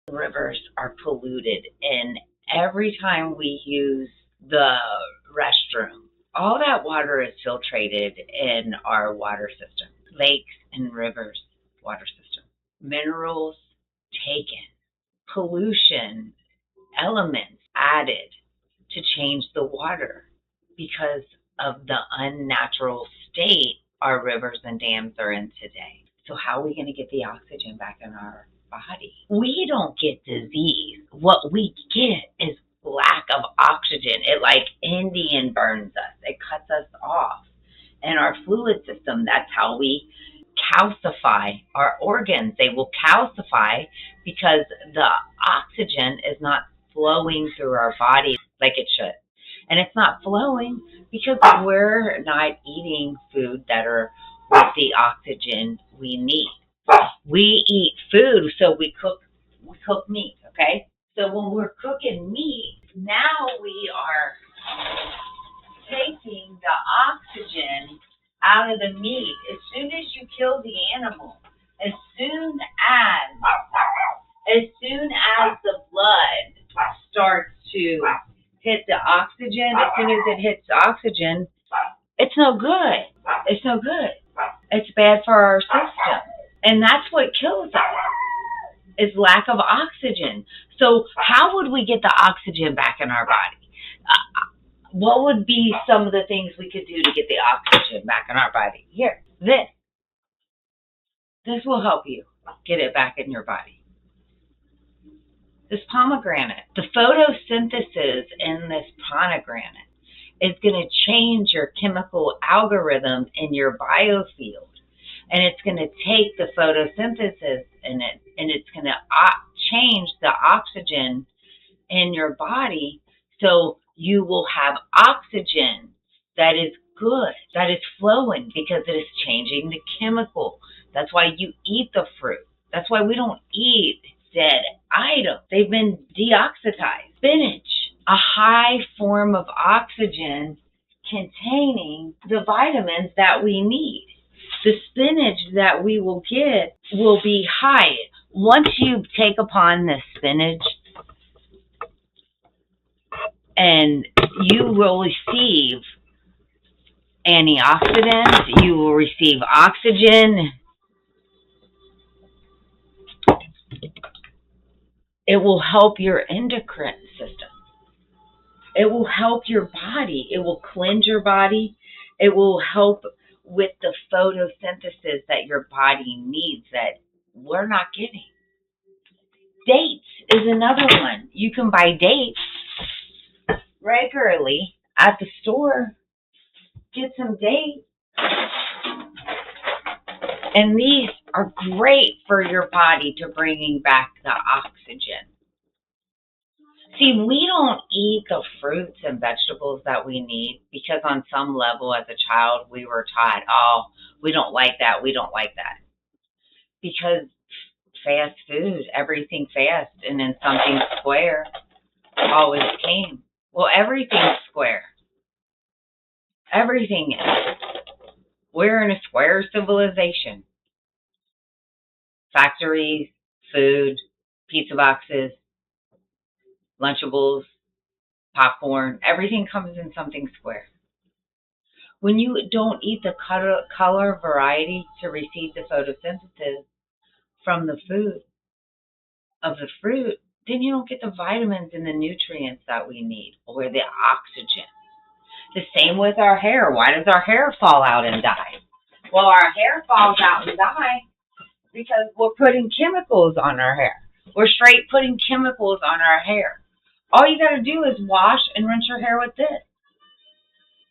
Rivers are polluted, and every time we use the restroom, all that water is filtrated in our water system, lakes and rivers water system. Minerals taken, pollution, elements added to change the water because of the unnatural state our rivers and dams are in today. So how are we going to get the oxygen back in our body? We don't get disease. What we get is lack of oxygen. It like Indian burns us. It cuts us off. And our fluid system, that's how we calcify our organs. They will calcify because the oxygen is not flowing through our body like it should. And it's not flowing because we're not eating food that are with the oxygen we need. We eat food, so we cook meat, okay? So when we're cooking meat, now we are taking the oxygen out of the meat. As soon as you kill the animal, as soon as the blood starts to hit the oxygen, as soon as it hits oxygen, it's no good. It's no good. It's bad for our system. And that's what kills us, is lack of oxygen. So how would we get the oxygen back in our body? What would be some of the things we could do to get the oxygen back in our body? Here, this will help you get it back in your body. This pomegranate, the photosynthesis in this pomegranate is going to change your chemical algorithm in your biofield. And it's going to take the photosynthesis in it, and it's going to change the oxygen in your body, so you will have oxygen that is good, that is flowing, because it is changing the chemical. That's why you eat the fruit. That's why we don't eat dead items. They've been deoxidized. Spinach, a high form of oxygen containing the vitamins that we need. The spinach that we will get will be high. Once you take upon the spinach, and you will receive antioxidants, you will receive oxygen. It will help your endocrine system. It will help your body. It will cleanse your body. It will help with the photosynthesis that your body needs that we're not getting. Dates is another one. You can buy dates regularly at the store. Get some dates. And these are great for your body to bringing back the oxygen. See, we don't eat the fruits and vegetables that we need because on some level as a child we were taught, oh, we don't like that, we don't like that. Because fast food, everything fast and then something square always came. Well, everything's square. Everything is. We're in a square civilization. Factories, food, pizza boxes, Lunchables, popcorn, everything comes in something square. When you don't eat the color variety to receive the photosynthesis from the food of the fruit, then you don't get the vitamins and the nutrients that we need, or the oxygen. The same with our hair. Why does our hair fall out and die? Well, our hair falls out and die because we're putting chemicals on our hair. We're straight putting chemicals on our hair. All you got to do is wash and rinse your hair with this.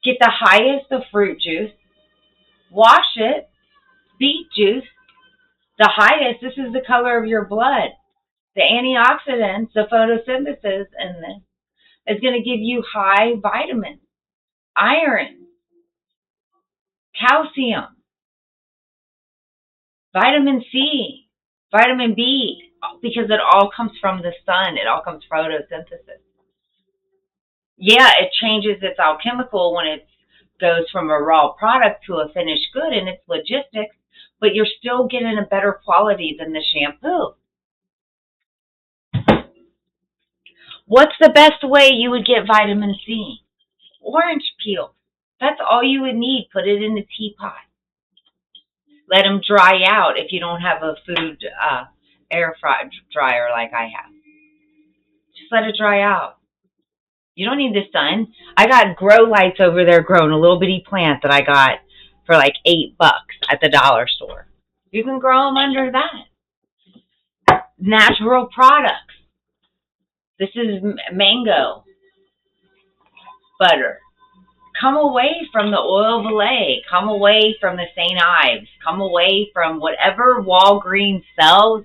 Get the highest of fruit juice. Wash it. Beet juice. The highest, this is the color of your blood. The antioxidants, the photosynthesis in this is going to give you high vitamins, iron, calcium, vitamin C, vitamin B, because it all comes from the sun. It all comes from photosynthesis. Yeah, it changes its alchemical when it goes from a raw product to a finished good and its logistics, but you're still getting a better quality than the shampoo. What's the best way you would get vitamin C? Orange peel. That's all you would need. Put it in a teapot. Let them dry out if you don't have a food air dryer like I have. Just let it dry out. You don't need the sun. I got grow lights over there growing a little bitty plant that I got for like $8 at the dollar store. You can grow them under that. Natural products. This is mango butter. Come away from the oil of Olay. Come away from the St. Ives. Come away from whatever Walgreens sells.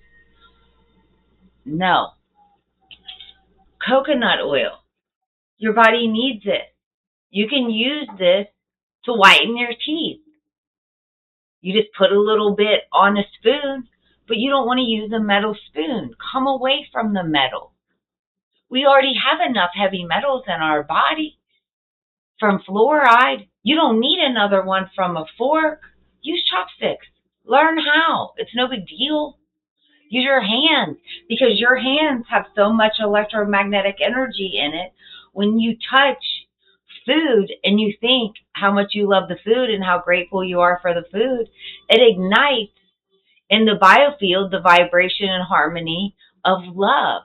No. Coconut oil. Your body needs it. You can use this to whiten your teeth. You just put a little bit on a spoon, but you don't want to use a metal spoon. Come away from the metal. We already have enough heavy metals in our body from fluoride. You don't need another one from a fork. Use chopsticks. Learn how. It's no big deal. Use your hands because your hands have so much electromagnetic energy in it. When you touch food and you think how much you love the food and how grateful you are for the food, it ignites in the biofield the vibration and harmony of love,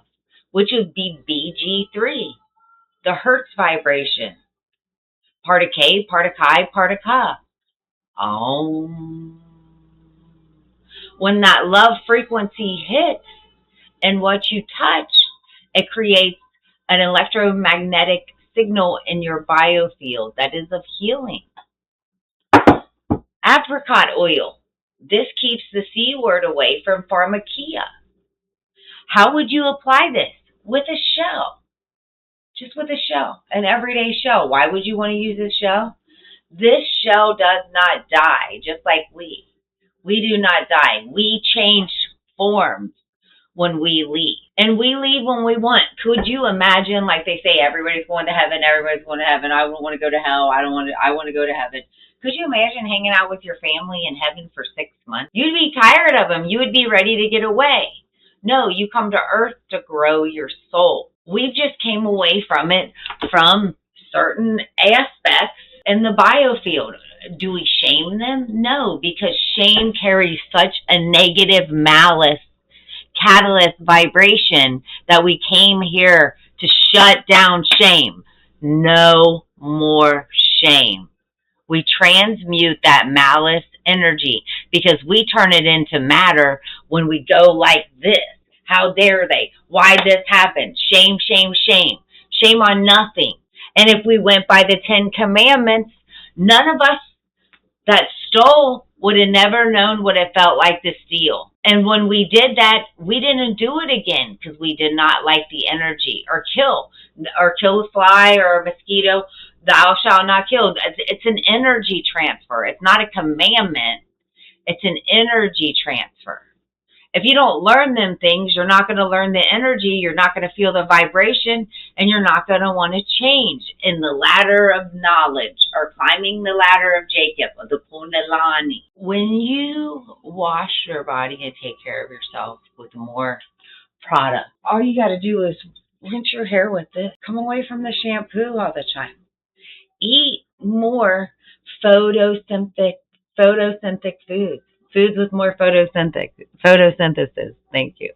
which would be BG3, the Hertz vibration. Part of K, part of Chi, part of Ka. When that love frequency hits and what you touch, it creates an electromagnetic signal in your biofield that is of healing. Apricot oil. This keeps the C word away from pharmakia. How would you apply this? With a shell. Just with a shell. An everyday shell. Why would you want to use this shell? This shell does not die, just like we. We do not die. We change forms when we leave. And we leave when we want. Could you imagine, like they say, everybody's going to heaven, everybody's going to heaven. I don't want to go to hell. I want to go to heaven. Could you imagine hanging out with your family in heaven for 6 months? You'd be tired of them. You would be ready to get away. No, you come to earth to grow your soul. We just came away from it from certain aspects in the biofield. Do we shame them? No, because shame carries such a negative malice catalyst vibration that we came here to shut down shame. No more shame. We transmute that malice energy because we turn it into matter when we go like this. How dare they? Why this happened? Shame, shame, shame. Shame on nothing. And if we went by the 10 commandments, none of us that stole would have never known what it felt like to steal. And when we did that, we didn't do it again because we did not like the energy. Or kill a fly or a mosquito. Thou shalt not kill. It's an energy transfer. It's not a commandment. It's an energy transfer. If you don't learn them things, you're not going to learn the energy, you're not going to feel the vibration, and you're not going to want to change in the ladder of knowledge or climbing the ladder of Jacob, or the Kundalini. When you wash your body and take care of yourself with more product, all you got to do is rinse your hair with it. Come away from the shampoo all the time. Eat more photosynthetic foods. Foods with more photosynthesis. Thank you.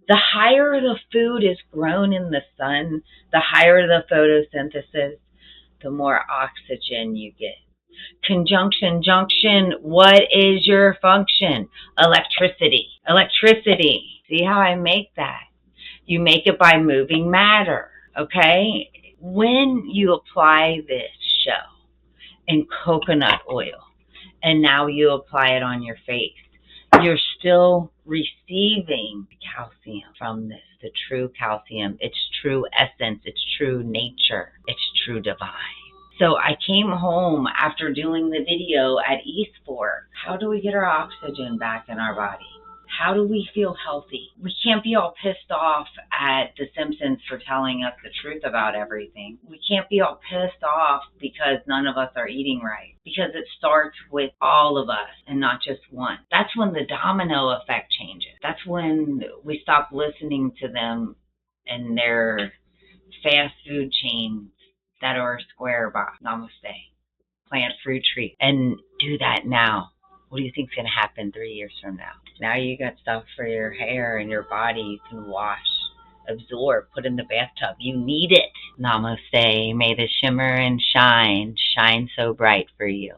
The higher the food is grown in the sun, the higher the photosynthesis, the more oxygen you get. Conjunction, junction, what is your function? Electricity. Electricity. See how I make that? You make it by moving matter, okay? When you apply this shell in coconut oil, and now you apply it on your face, you're still receiving calcium from this, the true calcium, its true essence, its true nature, its true divine. So I came home after doing the video at East Fork. How do we get our oxygen back in our body? How do we feel healthy? We can't be all pissed off at The Simpsons for telling us the truth about everything. We can't be all pissed off because none of us are eating right. Because it starts with all of us and not just one. That's when the domino effect changes. That's when we stop listening to them and their fast food chains that are a square box. Namaste. Plant fruit tree. And do that now. What do you think's going to happen 3 years from now? Now you got stuff for your hair and your body. You can wash, absorb, put in the bathtub. You need it. Namaste. May the shimmer and shine so bright for you.